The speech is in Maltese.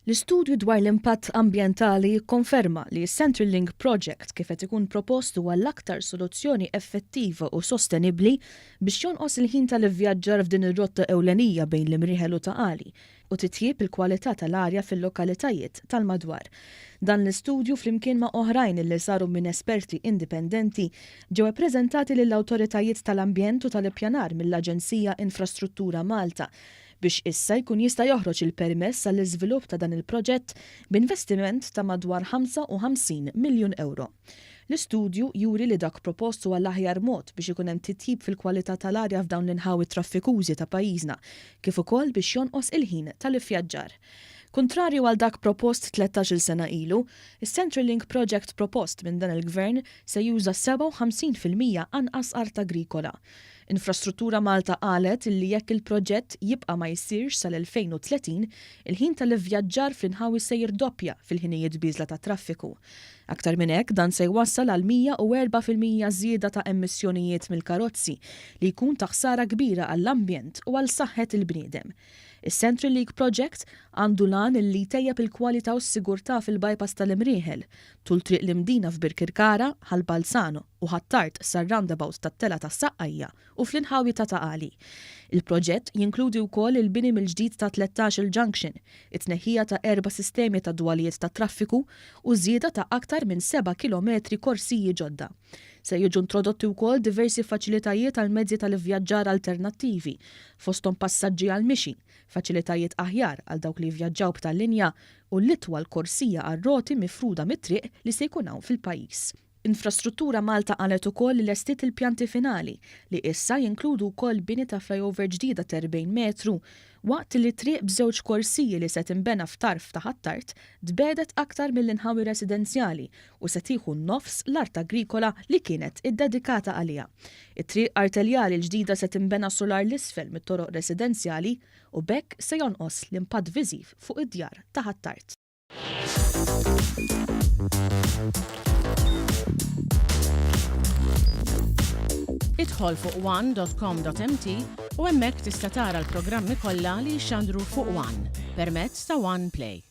L-istudju dwar l-impatt ambjentali jikkonferma li s-Central Link Project kif qed ikun propost huwa l-aktar soluzzjoni effettiva u sostenibbli biex jonqos il-ħin tal-ivvjaġġar f'din ir-rotta ewlenija bejn l-imrieħel u taqali u titjib il-kwalità tal-arja fil-lokalitajiet tal-madwar. Dan l-istudju flimkien ma' oħrajn li saru minn esperti indipendenti ġew ippreżentati lill-awtoritajiet tal-ambjent u tal-ippjanar mill-Aġenzija Infrastruttura Malta biex issa jkun jista' joħroġ il-permess għall-iżvilupp ta' dan il-proġett b'investiment ta' madwar 55 miljun euro. L-istudju juri li dak propost huwa l-aħjar mod biex ikun hemm titjib fil-kwalità tal-arja f'dawn l-inħawi traffikużi ta' pajjiżna, kif ukoll biex jonqos il-ħin tal-ivvjaġġar. Kontrarju għal dak propost 13-il sena ilu, is-Central Link Project propost minn dan il-Gvern se juża 57% anqas art agrikola. Infrastruttura Malta qalet li jekk il-proġett jibqa' ma jsirx sal-2030, il-ħin tal-ivvjaġġar fl-inħawi se jirdoppja fil-ħinijiet biżla ta' traffiku. Aktar minn hekk dan se jwassal għal 104% żieda ta' emissjonijiet mill-karozzi li jkun ta' ħsara kbira għall-ambjent u għal saħħet il-bniedem. Is-Central Link Project għandu lan li tejjeb il-kwalità u s-sigurtà fil-bypass tal-imrieħel, tul triq l-imdina f'Birkirkara, Ħal Balzan u ħattart sar-roundabout tat-tela tas-Saqajja u fl-inħawi ta' Taqali. Il-proġett jinkludi wkoll il-bini mill-ġdid ta' 13 junction, it-tneħħija ta' 4 sistemi ta' dwalijiet ta' traffiku u żieda ta' aktar minn 7 kilometri korsiji ġodda. Se jiġu introdotti wkoll diversi faċilitajiet għal mezzi tal-ivvjaġġar alternattivi, fosthom passaġġi għal mixi, faċilitajiet aħjar għal dawk li jvjaġġaw b'tal-linja u l-itwal korsija għar-roti mifruda mit-triq li se jkun hawn fil-pajjiż. Infrastruttura Malta qalet ukoll li lestit il-pjanti finali li issa jinkludu wkoll bini ta' flyover ġdida ta' 40 metru waqt li triq b'żewġ korsiji li se tinbena f'tarf ta' ħattart tbedet aktar mill-inħawi residenzjali u se tieħu nofs l-art agrikola li kienet iddedikata għaliha. It-triq arteljali l-ġdida se tinbena solar l-isfel mit-toroq residenzjali u bekk se jonqos l-impatt viżiv fuq id-djar ta' ħattart. Idħol fuq one.com.mt u hemmhekk tista' tara l-programmi kollha li jxandru fuq One permezz ta' One Play.